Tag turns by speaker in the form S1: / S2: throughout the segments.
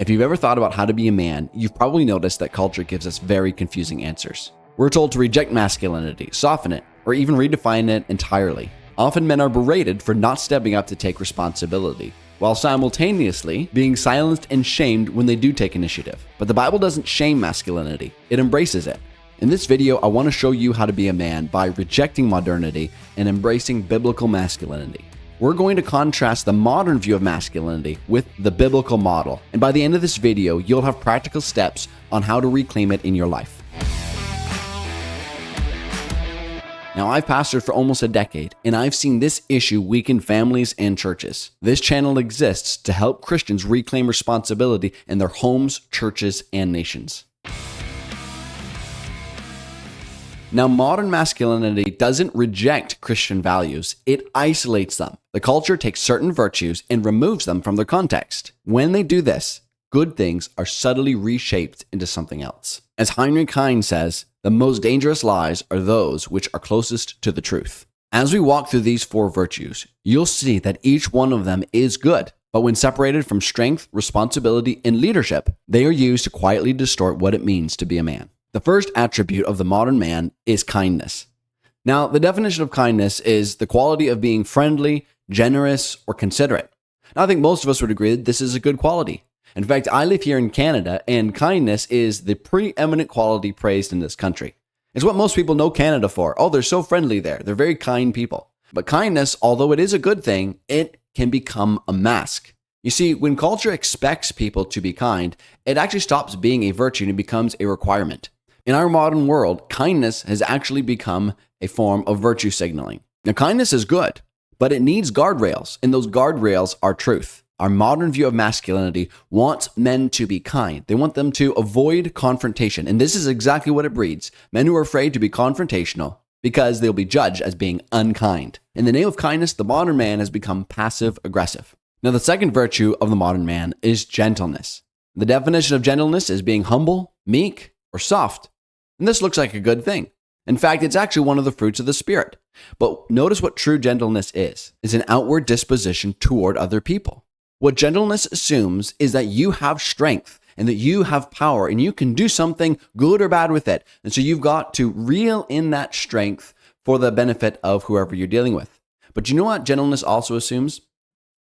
S1: If you've ever thought about how to be a man, you've probably noticed that culture gives us very confusing answers. We're told to reject masculinity, soften it, or even redefine it entirely. Often men are berated for not stepping up to take responsibility, while simultaneously being silenced and shamed when they do take initiative. But the Bible doesn't shame masculinity, it embraces it. In this video, I want to show you how to be a man by rejecting modernity and embracing biblical masculinity. We're going to contrast the modern view of masculinity with the biblical model, and by the end of this video, you'll have practical steps on how to reclaim it in your life. Now, I've pastored for almost a decade, and I've seen this issue weaken families and churches. This channel exists to help Christians reclaim responsibility in their homes, churches, and nations. Now, modern masculinity doesn't reject Christian values, it isolates them. The culture takes certain virtues and removes them from their context. When they do this, good things are subtly reshaped into something else. As Heinrich Heine says, the most dangerous lies are those which are closest to the truth. As we walk through these four virtues, you'll see that each one of them is good, but when separated from strength, responsibility, and leadership, they are used to quietly distort what it means to be a man. The first attribute of the modern man is kindness. Now, the definition of kindness is the quality of being friendly, generous, or considerate. Now, I think most of us would agree that this is a good quality. In fact, I live here in Canada, and kindness is the preeminent quality praised in this country. It's what most people know Canada for. Oh, they're so friendly there. They're very kind people. But kindness, although it is a good thing, it can become a mask. You see, when culture expects people to be kind, it actually stops being a virtue and it becomes a requirement. In our modern world, kindness has actually become a form of virtue signaling. Now, kindness is good, but it needs guardrails, and those guardrails are truth. Our modern view of masculinity wants men to be kind. They want them to avoid confrontation, and this is exactly what it breeds. Men who are afraid to be confrontational because they'll be judged as being unkind. In the name of kindness, the modern man has become passive-aggressive. Now, the second virtue of the modern man is gentleness. The definition of gentleness is being humble, meek, or soft. And this looks like a good thing. In fact, it's actually one of the fruits of the Spirit. But notice what true gentleness is an outward disposition toward other people. What gentleness assumes is that you have strength and that you have power and you can do something good or bad with it. And so you've got to reel in that strength for the benefit of whoever you're dealing with. But you know what gentleness also assumes?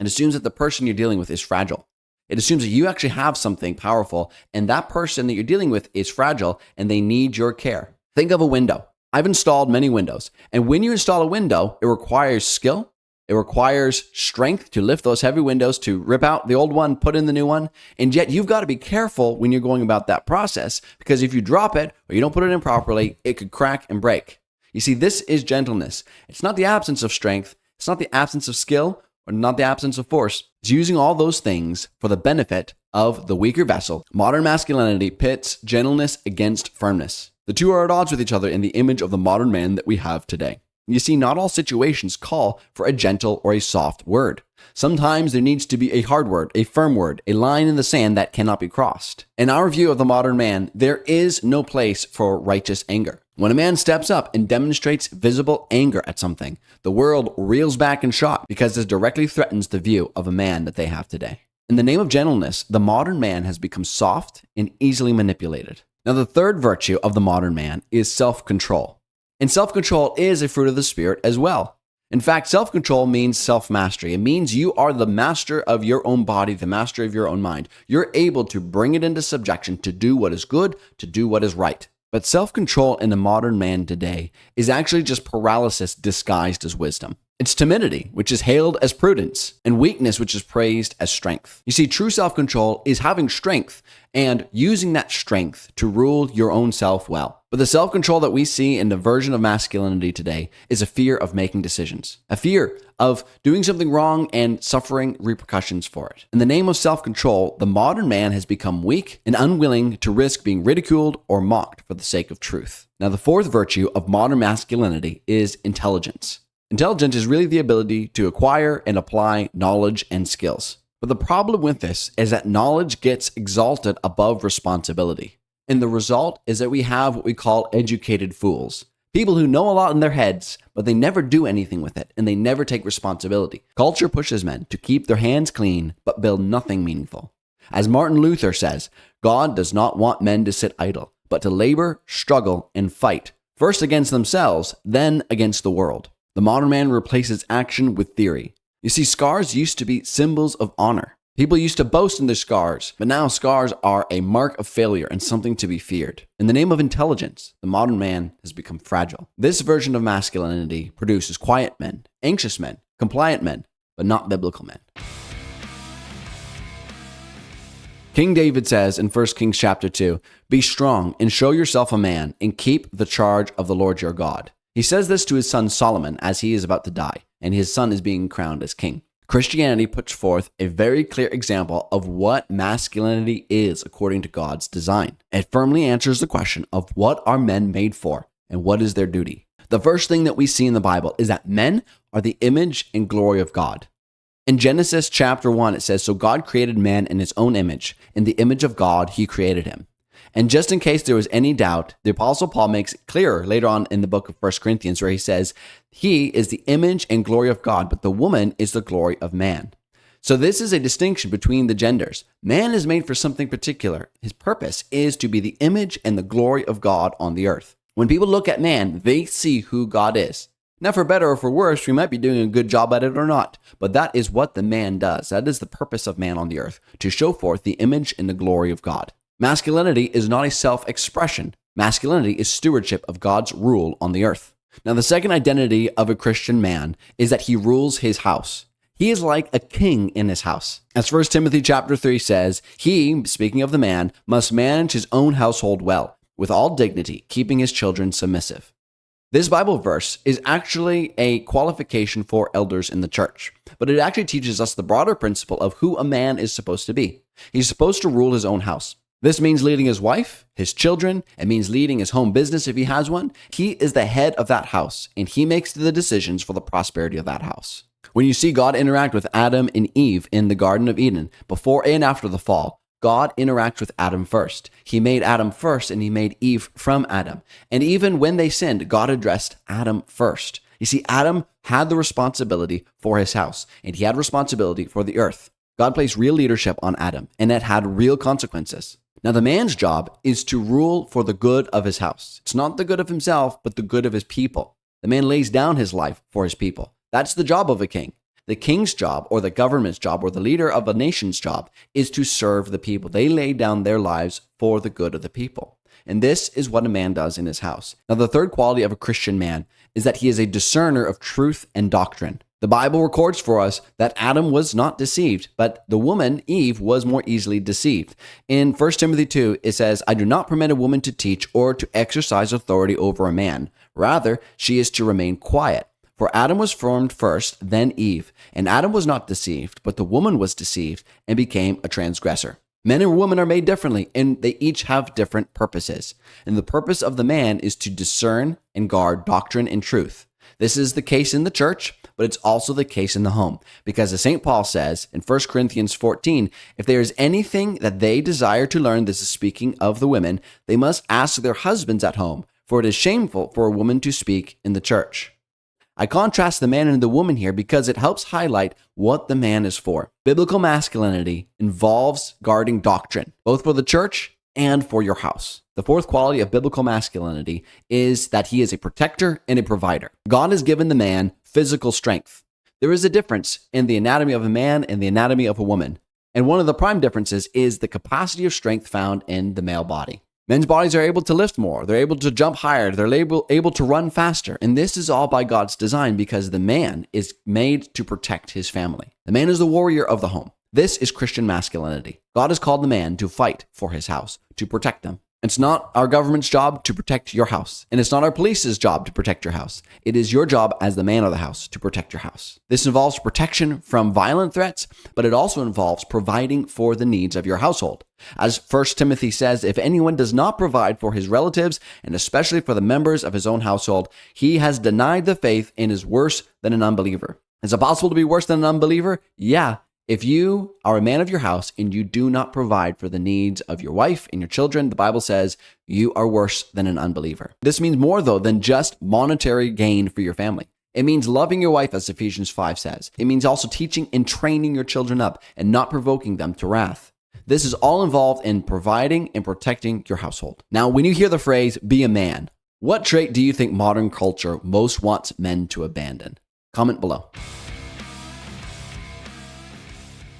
S1: It assumes that the person you're dealing with is fragile. It assumes that you actually have something powerful, and that person that you're dealing with is fragile, and they need your care. Think of a window. I've installed many windows, and when you install a window, it requires skill. It requires strength to lift those heavy windows, to rip out the old one, put in the new one, and yet you've got to be careful when you're going about that process, because if you drop it or you don't put it in properly, it could crack and break. You see, this is gentleness. It's not the absence of strength. It's not the absence of skill, or not the absence of force. It's using all those things for the benefit of the weaker vessel. Modern masculinity pits gentleness against firmness. The two are at odds with each other in the image of the modern man that we have today. You see, not all situations call for a gentle or a soft word. Sometimes there needs to be a hard word, a firm word, a line in the sand that cannot be crossed. In our view of the modern man, there is no place for righteous anger. When a man steps up and demonstrates visible anger at something, the world reels back in shock because this directly threatens the view of a man that they have today. In the name of gentleness, the modern man has become soft and easily manipulated. Now, the third virtue of the modern man is self-control. And self-control is a fruit of the Spirit as well. In fact, self-control means self-mastery. It means you are the master of your own body, the master of your own mind. You're able to bring it into subjection to do what is good, to do what is right. But self-control in the modern man today is actually just paralysis disguised as wisdom. It's timidity, which is hailed as prudence, and weakness, which is praised as strength. You see, true self-control is having strength and using that strength to rule your own self well. But the self-control that we see in the version of masculinity today is a fear of making decisions, a fear of doing something wrong and suffering repercussions for it. In the name of self-control, the modern man has become weak and unwilling to risk being ridiculed or mocked for the sake of truth. Now, the fourth virtue of modern masculinity is intelligence. Intelligence is really the ability to acquire and apply knowledge and skills. But the problem with this is that knowledge gets exalted above responsibility. And the result is that we have what we call educated fools. People who know a lot in their heads, but they never do anything with it, and they never take responsibility. Culture pushes men to keep their hands clean, but build nothing meaningful. As Martin Luther says, God does not want men to sit idle, but to labor, struggle, and fight, first against themselves, then against the world. The modern man replaces action with theory. You see, scars used to be symbols of honor. People used to boast in their scars, but now scars are a mark of failure and something to be feared. In the name of intelligence, the modern man has become fragile. This version of masculinity produces quiet men, anxious men, compliant men, but not biblical men. King David says in 1 Kings chapter 2, "Be strong and show yourself a man and keep the charge of the Lord your God." He says this to his son Solomon as he is about to die, and his son is being crowned as king. Christianity puts forth a very clear example of what masculinity is according to God's design. It firmly answers the question of what are men made for and what is their duty. The first thing that we see in the Bible is that men are the image and glory of God. In Genesis chapter 1, it says, "So God created man in his own image. In the image of God, he created him." And just in case there was any doubt, the Apostle Paul makes it clearer later on in the book of 1 Corinthians, where he says, "He is the image and glory of God, but the woman is the glory of man." So this is a distinction between the genders. Man is made for something particular. His purpose is to be the image and the glory of God on the earth. When people look at man, they see who God is. Now, for better or for worse, we might be doing a good job at it or not, but that is what the man does. That is the purpose of man on the earth, to show forth the image and the glory of God. Masculinity is not a self-expression. Masculinity is stewardship of God's rule on the earth. Now, the second identity of a Christian man is that he rules his house. He is like a king in his house. As 1 Timothy chapter 3 says, he, speaking of the man, must manage his own household well, with all dignity, keeping his children submissive. This Bible verse is actually a qualification for elders in the church, but it actually teaches us the broader principle of who a man is supposed to be. He's supposed to rule his own house. This means leading his wife, his children. It means leading his home business if he has one. He is the head of that house, and he makes the decisions for the prosperity of that house. When you see God interact with Adam and Eve in the Garden of Eden, before and after the fall, God interacts with Adam first. He made Adam first, and he made Eve from Adam. And even when they sinned, God addressed Adam first. You see, Adam had the responsibility for his house, and he had responsibility for the earth. God placed real leadership on Adam, and it had real consequences. Now, the man's job is to rule for the good of his house. It's not the good of himself, but the good of his people. The man lays down his life for his people. That's the job of a king. The king's job, or the government's job, or the leader of a nation's job is to serve the people. They lay down their lives for the good of the people. And this is what a man does in his house. Now, the third quality of a Christian man is that he is a discerner of truth and doctrine. The Bible records for us that Adam was not deceived, but the woman, Eve, was more easily deceived. In 1 Timothy 2, it says, "I do not permit a woman to teach or to exercise authority over a man. Rather, she is to remain quiet. For Adam was formed first, then Eve. And Adam was not deceived, but the woman was deceived and became a transgressor." Men and women are made differently, and they each have different purposes. And the purpose of the man is to discern and guard doctrine and truth. This is the case in the church, but it's also the case in the home. Because as St. Paul says in 1 Corinthians 14, if there is anything that they desire to learn, this is speaking of the women, they must ask their husbands at home, for it is shameful for a woman to speak in the church. I contrast the man and the woman here because it helps highlight what the man is for. Biblical masculinity involves guarding doctrine, both for the church and for your house. The fourth quality of biblical masculinity is that he is a protector and a provider. God has given the man physical strength. There is a difference in the anatomy of a man and the anatomy of a woman. And one of the prime differences is the capacity of strength found in the male body. Men's bodies are able to lift more. They're able to jump higher. They're able to run faster. And this is all by God's design because the man is made to protect his family. The man is the warrior of the home. This is Christian masculinity. God has called the man to fight for his house, to protect them. It's not our government's job to protect your house. And it's not our police's job to protect your house. It is your job as the man of the house to protect your house. This involves protection from violent threats, but it also involves providing for the needs of your household. As 1 Timothy says, if anyone does not provide for his relatives, and especially for the members of his own household, he has denied the faith and is worse than an unbeliever. Is it possible to be worse than an unbeliever? Yeah. If you are a man of your house and you do not provide for the needs of your wife and your children, the Bible says you are worse than an unbeliever. This means more, though, than just monetary gain for your family. It means loving your wife, as Ephesians 5 says. It means also teaching and training your children up and not provoking them to wrath. This is all involved in providing and protecting your household. Now, when you hear the phrase, be a man, what trait do you think modern culture most wants men to abandon? Comment below.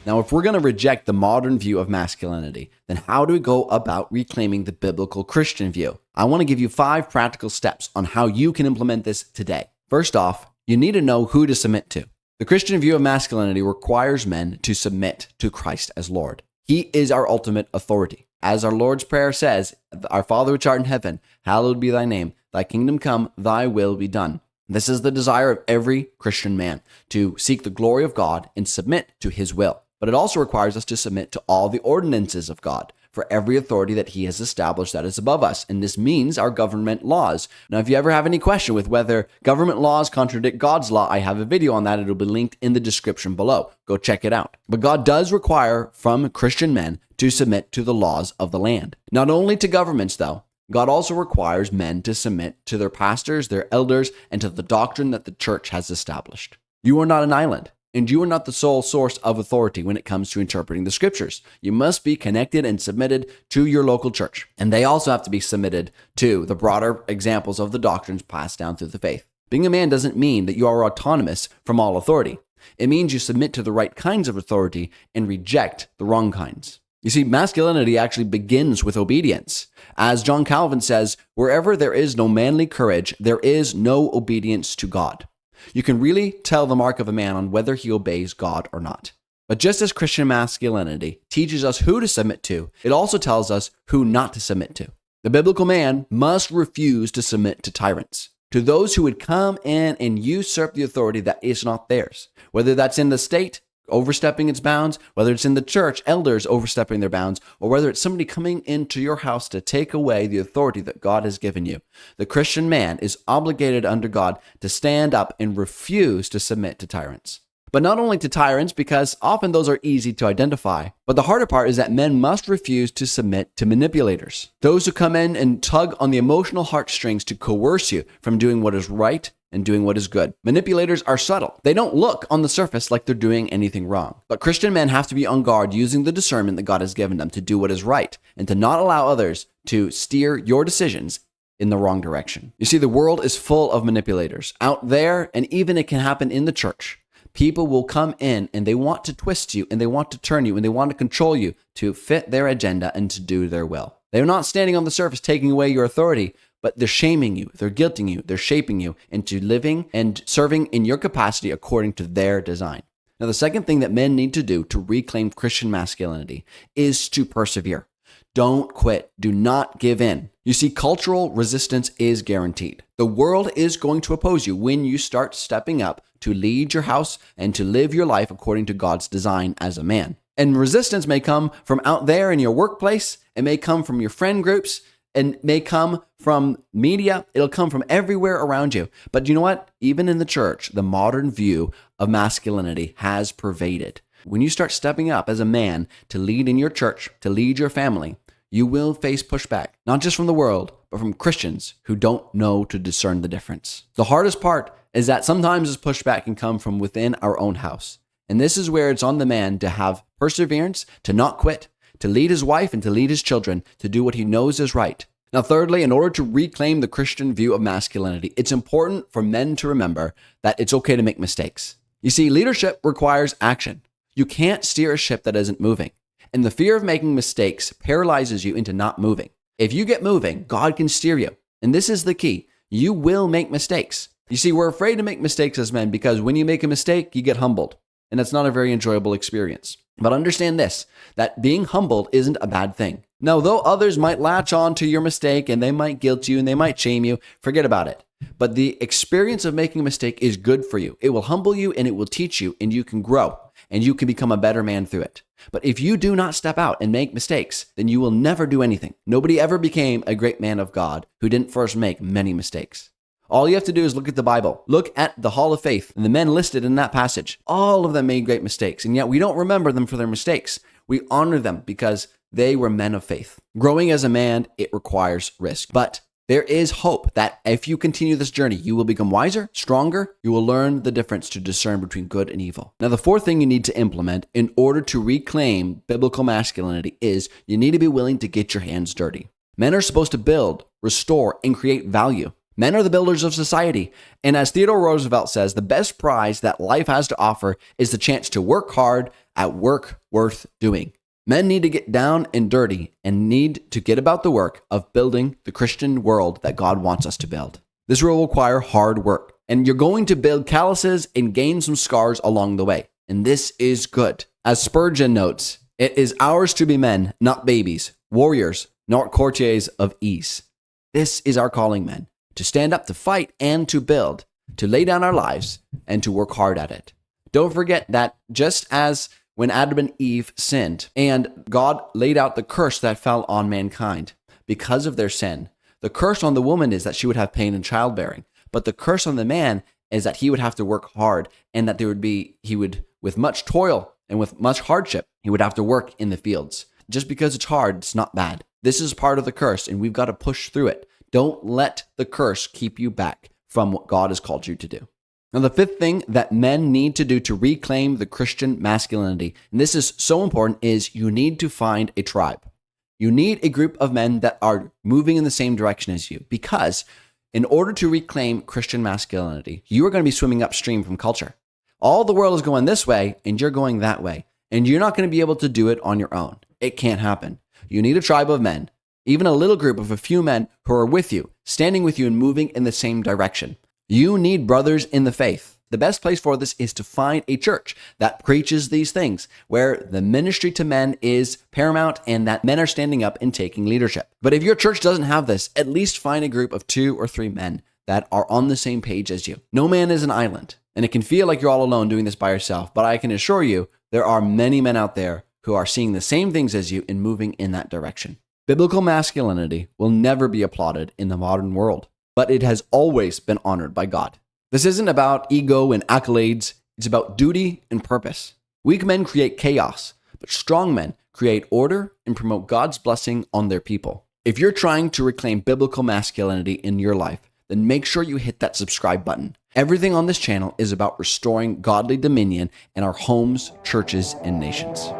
S1: Now, if we're going to reject the modern view of masculinity, then how do we go about reclaiming the biblical Christian view? I want to give you 5 practical steps on how you can implement this today. First off, you need to know who to submit to. The Christian view of masculinity requires men to submit to Christ as Lord. He is our ultimate authority. As our Lord's Prayer says, "Our Father which art in heaven, hallowed be thy name. Thy kingdom come, thy will be done." This is the desire of every Christian man, to seek the glory of God and submit to his will. But it also requires us to submit to all the ordinances of God, for every authority that he has established that is above us. And this means our government laws. Now, if you ever have any question with whether government laws contradict God's law, I have a video on that. It'll be linked in the description below. Go check it out. But God does require from Christian men to submit to the laws of the land. Not only to governments, though, God also requires men to submit to their pastors, their elders, and to the doctrine that the church has established. You are not an island. And you are not the sole source of authority when it comes to interpreting the scriptures. You must be connected and submitted to your local church. And they also have to be submitted to the broader examples of the doctrines passed down through the faith. Being a man doesn't mean that you are autonomous from all authority. It means you submit to the right kinds of authority and reject the wrong kinds. You see, masculinity actually begins with obedience. As John Calvin says, wherever there is no manly courage, there is no obedience to God. You can really tell the mark of a man on whether he obeys God or not. But just as Christian masculinity teaches us who to submit to, it also tells us who not to submit to. The biblical man must refuse to submit to tyrants, to those who would come in and usurp the authority that is not theirs, whether that's in the state, overstepping its bounds, whether it's in the church, elders overstepping their bounds, or whether it's somebody coming into your house to take away the authority that God has given you. The Christian man is obligated under God to stand up and refuse to submit to tyrants. But not only to tyrants, because often those are easy to identify, but the harder part is that men must refuse to submit to manipulators. Those who come in and tug on the emotional heartstrings to coerce you from doing what is right and doing what is good. Manipulators are subtle. They don't look on the surface like they're doing anything wrong. But Christian men have to be on guard using the discernment that God has given them to do what is right and to not allow others to steer your decisions in the wrong direction. You see, the world is full of manipulators out there, and even it can happen in the church. People will come in and they want to twist you and they want to turn you and they want to control you to fit their agenda and to do their will. They're not standing on the surface taking away your authority, but they're shaming you, they're guilting you, they're shaping you into living and serving in your capacity according to their design. Now, the second thing that men need to do to reclaim Christian masculinity is to persevere. Don't quit. Do not give in. You see, cultural resistance is guaranteed. The world is going to oppose you when you start stepping up to lead your house and to live your life according to God's design as a man. And resistance may come from out there in your workplace. It may come from your friend groups. And may come from media. It'll come from everywhere around you. But you know what? Even in the church, the modern view of masculinity has pervaded. When you start stepping up as a man to lead in your church, to lead your family, you will face pushback, not just from the world, but from Christians who don't know to discern the difference. The hardest part is that sometimes this pushback can come from within our own house. And this is where it's on the man to have perseverance, to not quit, to lead his wife and to lead his children to do what he knows is right. Now, thirdly, in order to reclaim the Christian view of masculinity, it's important for men to remember that it's okay to make mistakes. You see, leadership requires action. You can't steer a ship that isn't moving. And the fear of making mistakes paralyzes you into not moving. If you get moving, God can steer you. And this is the key. You will make mistakes. You see, we're afraid to make mistakes as men because when you make a mistake, you get humbled. And that's not a very enjoyable experience. But understand this, that being humbled isn't a bad thing. Now, though others might latch on to your mistake and they might guilt you and they might shame you, forget about it. But the experience of making a mistake is good for you. It will humble you and it will teach you, and you can grow and you can become a better man through it. But if you do not step out and make mistakes, then you will never do anything. Nobody ever became a great man of God who didn't first make many mistakes. All you have to do is look at the Bible. Look at the Hall of Faith and the men listed in that passage. All of them made great mistakes, and yet we don't remember them for their mistakes. We honor them because they were men of faith. Growing as a man, it requires risk. But There is hope that if you continue this journey, you will become wiser, stronger. You will learn the difference to discern between good and evil. Now, the fourth thing you need to implement in order to reclaim biblical masculinity is you need to be willing to get your hands dirty. Men are supposed to build, restore, and create value. Men are the builders of society. And as Theodore Roosevelt says, the best prize that life has to offer is the chance to work hard at work worth doing. Men need to get down and dirty and need to get about the work of building the Christian world that God wants us to build. This will require hard work, and you're going to build calluses and gain some scars along the way. And this is good. As Spurgeon notes, it is ours to be men, not babies, warriors, not courtiers of ease. This is our calling, men, to stand up, to fight, and to build, to lay down our lives, and to work hard at it. Don't forget that just as when Adam and Eve sinned and God laid out the curse that fell on mankind because of their sin, the curse on the woman is that she would have pain in childbearing, but the curse on the man is that he would have to work hard and that he would, with much toil and with much hardship, he would have to work in the fields. Just because it's hard, it's not bad. This is part of the curse, and we've got to push through it. Don't let the curse keep you back from what God has called you to do. Now, the fifth thing that men need to do to reclaim the Christian masculinity, and this is so important, is you need to find a tribe. You need a group of men that are moving in the same direction as you, because in order to reclaim Christian masculinity, you are going to be swimming upstream from culture. All the world is going this way, and you're going that way, and you're not going to be able to do it on your own. It can't happen. You need a tribe of men, even a little group of a few men who are with you, standing with you and moving in the same direction. You need brothers in the faith. The best place for this is to find a church that preaches these things, where the ministry to men is paramount and that men are standing up and taking leadership. But if your church doesn't have this, at least find a group of 2 or 3 men that are on the same page as you. No man is an island, and it can feel like you're all alone doing this by yourself, but I can assure you there are many men out there who are seeing the same things as you and moving in that direction. Biblical masculinity will never be applauded in the modern world, but it has always been honored by God. This isn't about ego and accolades. It's about duty and purpose. Weak men create chaos, but strong men create order and promote God's blessing on their people. If you're trying to reclaim biblical masculinity in your life, then make sure you hit that subscribe button. Everything on this channel is about restoring godly dominion in our homes, churches, and nations.